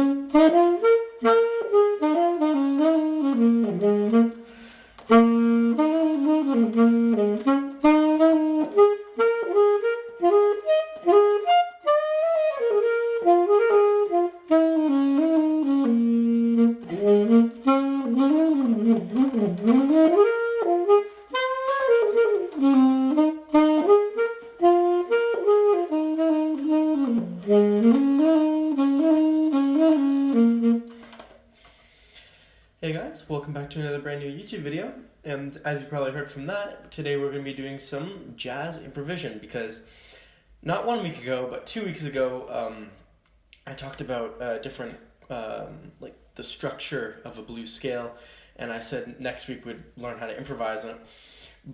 Hey guys, welcome back to another brand new YouTube video, and as you probably heard from that, today we're going to be doing some jazz improvisation because not 1 week ago, but 2 weeks ago, I talked about different, like the structure of a blues scale, and I said next week we'd learn how to improvise on it,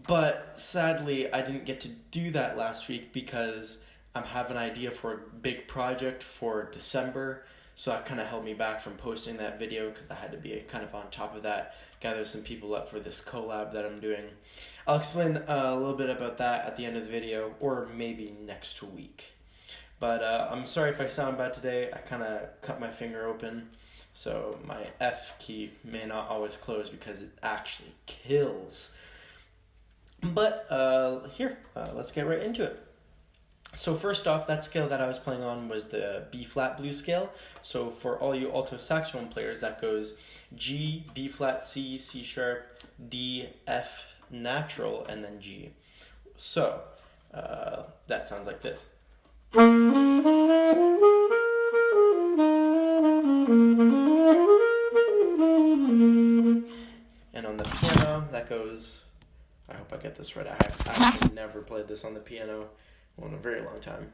but sadly I didn't get to do that last week because I have an idea for a big project for December. So that kind of held me back from posting that video because I had to be kind of on top of that, gather some people up for this collab that I'm doing. I'll explain a little bit about that at the end of the video, or maybe next week. But I'm sorry if I sound bad today. I kind of cut my finger open, so my F key may not always close because it actually kills. But let's get right into it. So first off, that scale that I was playing on was the B flat blues scale. So for all you alto saxophone players, that goes G, B flat, C, C sharp, D, F natural, and then G. So that sounds like this. And on the piano, that goes, I hope I get this right. I've actually never played this on the piano in a very long time.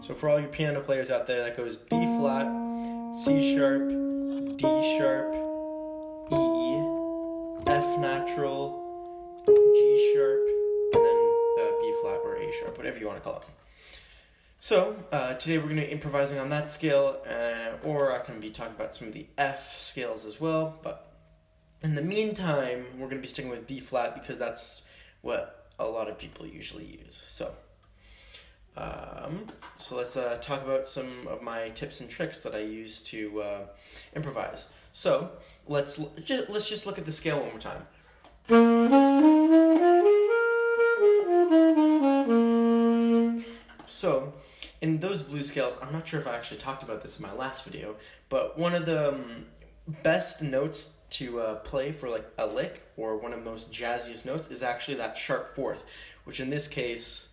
So for all you piano players out there, that goes B flat, C sharp, D sharp, E, F natural, G sharp, and then B flat or A sharp, whatever you want to call it. So today we're going to be improvising on that scale, or I can be talking about some of the F scales as well, but in the meantime, we're going to be sticking with B flat because that's what a lot of people usually use. So let's talk about some of my tips and tricks that I use to improvise. So let's just look at the scale one more time. So in those blues scales, I'm not sure if I actually talked about this in my last video, but one of the best notes to play for like a lick, or one of the most jazziest notes, is actually that sharp fourth, which in this case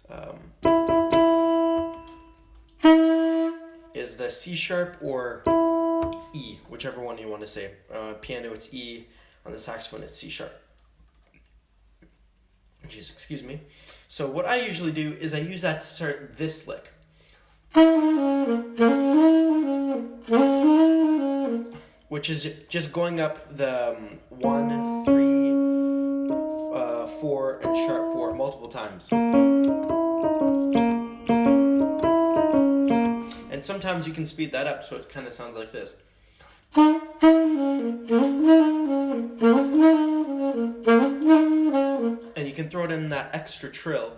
is the C sharp or E, whichever one you want to say. Piano it's E, on the saxophone it's C sharp. Jeez, excuse me. So what I usually do is I use that to start this lick. Which is just going up the 1, 3, 4, and sharp 4 multiple times. And sometimes you can speed that up so it kind of sounds like this. And you can throw it in that extra trill.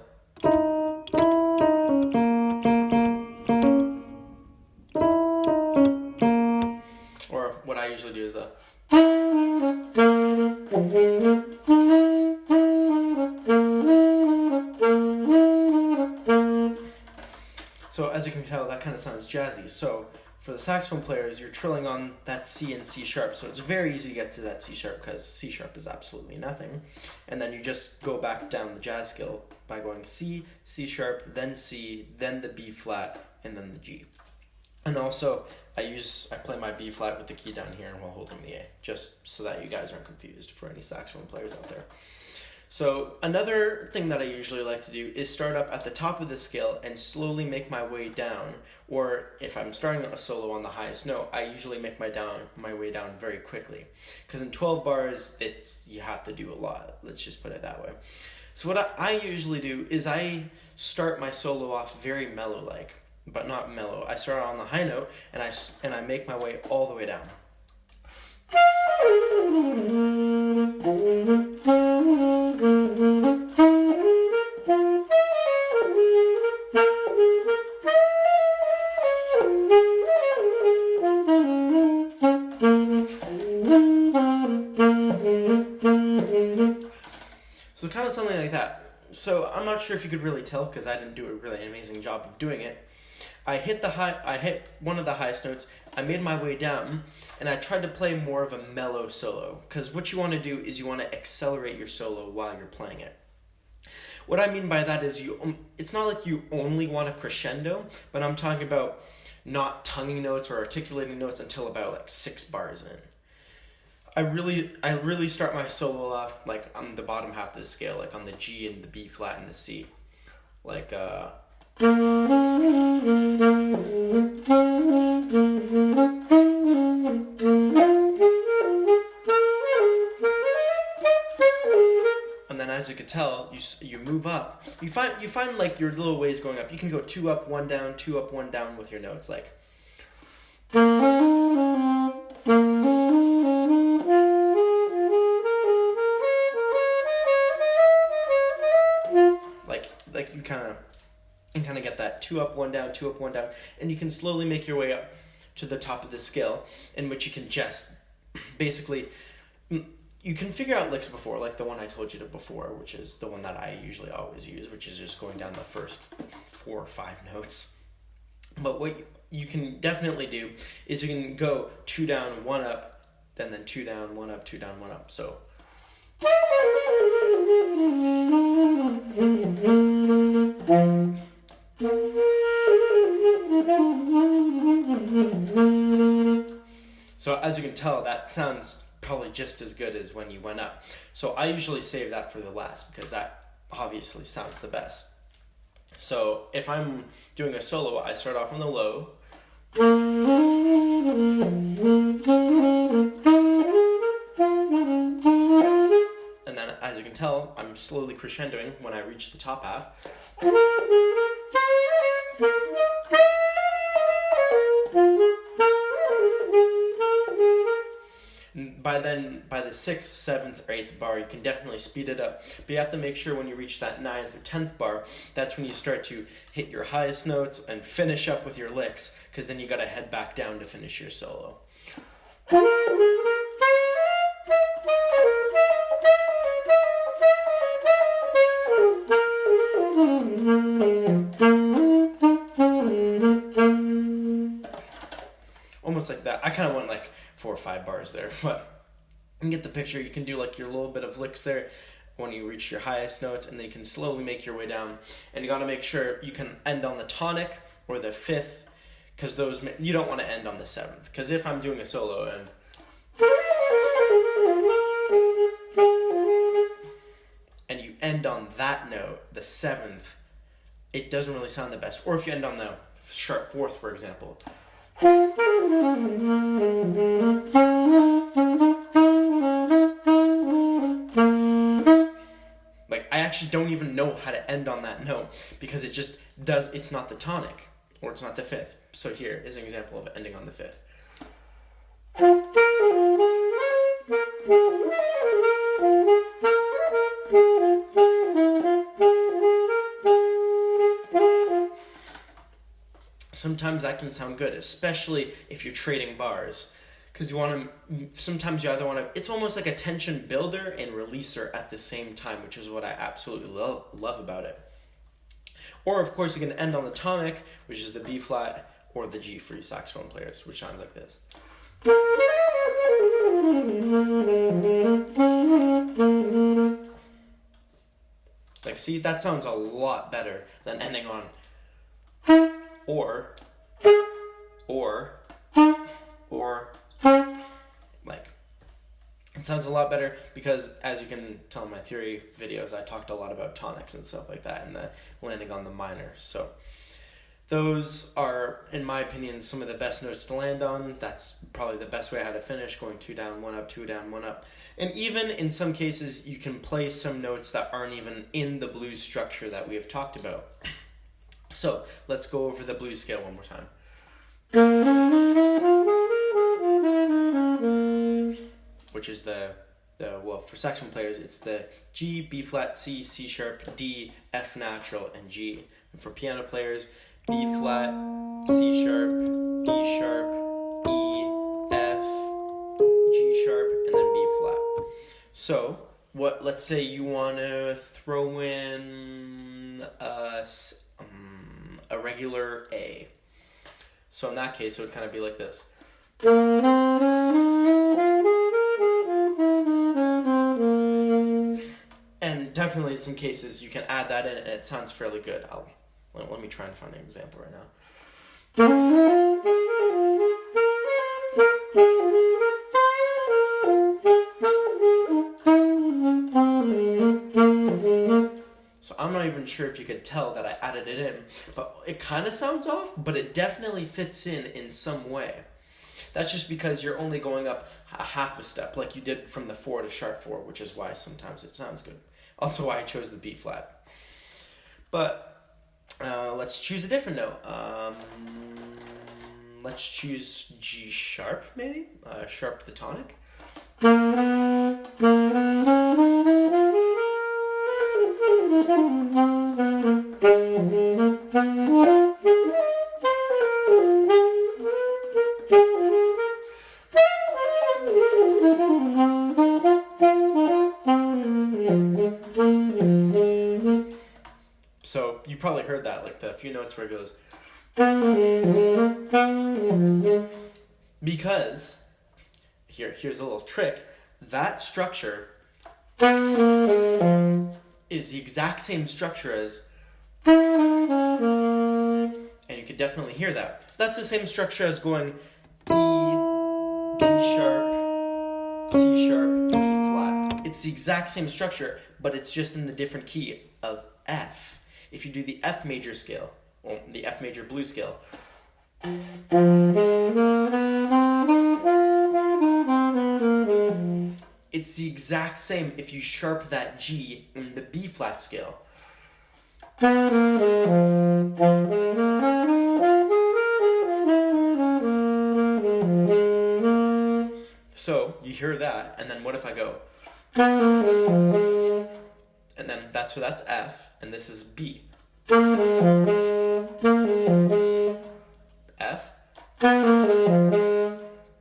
What I usually do is that. So as you can tell, that kind of sounds jazzy. So for the saxophone players, you're trilling on that C and C sharp. So it's very easy to get to that C sharp because C sharp is absolutely nothing. And then you just go back down the jazz scale by going C, C sharp, then C, then the B flat, and then the G. And also, I play my B flat with the key down here while holding the A, just so that you guys aren't confused for any saxophone players out there. So another thing that I usually like to do is start up at the top of the scale and slowly make my way down. Or if I'm starting a solo on the highest note, I usually make my way down very quickly. Because in 12 bars, you have to do a lot. Let's just put it that way. So what I usually do is I start my solo off very mellow-like. But not mellow. I start on the high note and I make my way all the way down. sounds something like that. So I'm not sure if you could really tell because I didn't do a really amazing job of doing it. I hit one of the highest notes, I made my way down, and I tried to play more of a mellow solo, because what you want to do is you want to accelerate your solo while you're playing it. What I mean by that is it's not like you only want a crescendo, but I'm talking about not tonguing notes or articulating notes until about like 6 bars in. I really start my solo off like on the bottom half of the scale, like on the G and the B flat and the C. Like and then as you can tell, you move up. You find like your little ways going up. You can go 2 up, 1 down, 2 up, 1 down with your notes, like you kind of get that 2 up, 1 down, 2 up, 1 down, and you can slowly make your way up to the top of the scale, in which you can just basically you can figure out licks before, like the one I told you before, which is the one that I usually always use, which is just going down the first 4 or 5 notes. But what you can definitely do is you can go 2 down, 1 up, and then 2 down, 1 up, 2 down, 1 up. So as you can tell, that sounds probably just as good as when you went up. So I usually save that for the last because that obviously sounds the best. So if I'm doing a solo, I start off on the low. And then as you can tell, I'm slowly crescendoing when I reach the top half. By the 6th, 7th, or 8th bar, you can definitely speed it up. But you have to make sure when you reach that 9th or 10th bar, that's when you start to hit your highest notes and finish up with your licks, because then you got to head back down to finish your solo. Almost like that. I kind of went like 4 or 5 bars there, but you can get the picture. You can do like your little bit of licks there when you reach your highest notes, and then you can slowly make your way down. And you got to make sure you can end on the tonic or the 5th, because those you don't want to end on the 7th. Because if I'm doing a solo and you end on that note, the 7th, it doesn't really sound the best. Or if you end on the sharp 4th, for example. Like, I actually don't even know how to end on that note because it's not the tonic or it's not the 5th. So here is an example of ending on the 5th. Sometimes that can sound good, especially if you're trading bars, because sometimes you either want to, it's almost like a tension builder and releaser at the same time, which is what I absolutely love about it. Or of course you can end on the tonic, which is the B flat, or the G for you saxophone players, which sounds like this. Like, see, that sounds a lot better than ending on or like, it sounds a lot better because, as you can tell in my theory videos, I talked a lot about tonics and stuff like that and the landing on the minor. So those are, in my opinion, some of the best notes to land on. That's probably the best way how to finish, going 2 down, 1 up, 2 down, 1 up. And even in some cases, you can play some notes that aren't even in the blues structure that we have talked about. So let's go over the blues scale one more time. Which is well, for saxophone players, it's the G, B flat, C, C sharp, D, F natural, and G. And for piano players, B flat, C sharp, D sharp, E, F, G sharp, and then B flat. So let's say you want to throw in a regular A. So in that case, it would kind of be like this. And definitely in some cases you can add that in and it sounds fairly good. Let me try and find an example right now. So I'm not even sure if you could tell that I added it in, but it kind of sounds off, but it definitely fits in some way. That's just because you're only going up a half a step, like you did from the 4 to sharp 4, which is why sometimes it sounds good. Also why I chose the B flat. But let's choose a different note. Let's choose G sharp, maybe? Sharp the tonic. So you probably heard that, like the few notes where it goes. Because, here's a little trick, that structure is the exact same structure as, and you can definitely hear that. That's the same structure as going E, B sharp, C sharp, E flat. It's the exact same structure, but it's just in the different key of F. If you do the F major scale, or the F major blues scale, it's the exact same if you sharp that G in the B flat scale. So you hear that, and then what if I go? And then that's F, and this is B. F,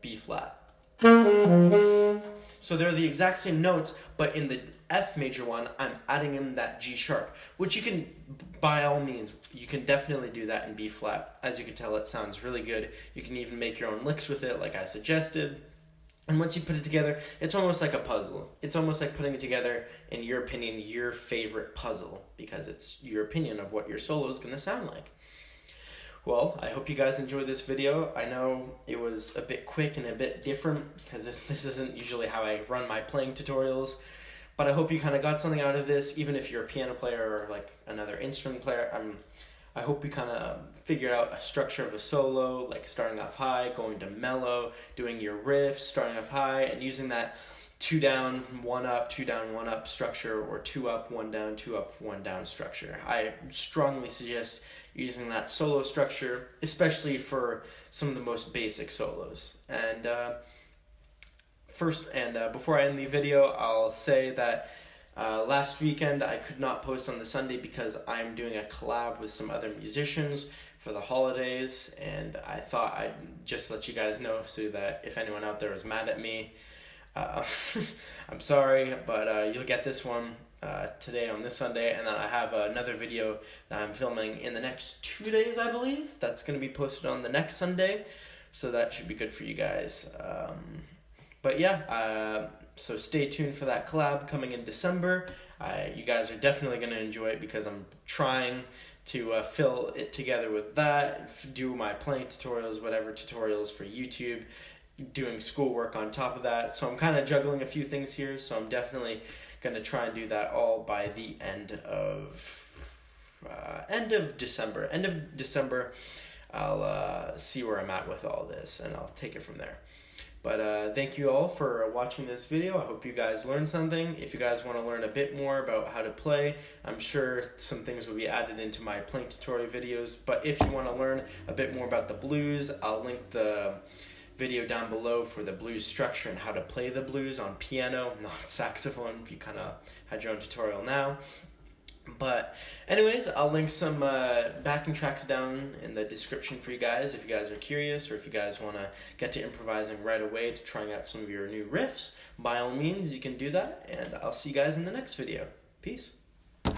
B flat. So they're the exact same notes, but in the F major one, I'm adding in that G sharp, which you can, by all means, you can definitely do that in B flat. As you can tell, it sounds really good. You can even make your own licks with it, like I suggested. And once you put it together, it's almost like a puzzle. It's almost like putting it together, in your opinion, your favorite puzzle, because it's your opinion of what your solo is going to sound like. Well, I hope you guys enjoyed this video. I know it was a bit quick and a bit different, because this isn't usually how I run my playing tutorials, but I hope you kind of got something out of this, even if you're a piano player or like another instrument player. I hope you kind of figured out a structure of a solo, like starting off high, going to mellow, doing your riffs, starting off high, and using that 2 down, 1 up, 2 down, 1 up structure, or 2 up, 1 down, 2 up, 1 down structure. I strongly suggest using that solo structure, especially for some of the most basic solos. And before I end the video, I'll say that last weekend I could not post on the Sunday because I'm doing a collab with some other musicians for the holidays, and I thought I'd just let you guys know so that if anyone out there is mad at me, I'm sorry, but you'll get this one today on this Sunday, and then I have another video that I'm filming in the next 2 days, I believe. That's going to be posted on the next Sunday, so that should be good for you guys. But yeah, so stay tuned for that collab coming in December. You guys are definitely going to enjoy it because I'm trying to fill it together with that, do my playing tutorials, whatever tutorials for YouTube, doing schoolwork on top of that. So I'm kind of juggling a few things here, so I'm definitely going to try and do that all by the end of December. End of December, I'll see where I'm at with all this, and I'll take it from there. But thank you all for watching this video. I hope you guys learned something. If you guys want to learn a bit more about how to play, I'm sure some things will be added into my playing tutorial videos. But if you want to learn a bit more about the blues, I'll link the video down below for the blues structure and how to play the blues on piano, not saxophone, if you kind of had your own tutorial now. But anyways, I'll link some backing tracks down in the description for you guys if you guys are curious, or if you guys want to get to improvising right away to trying out some of your new riffs. By all means, you can do that, and I'll see you guys in the next video. Peace.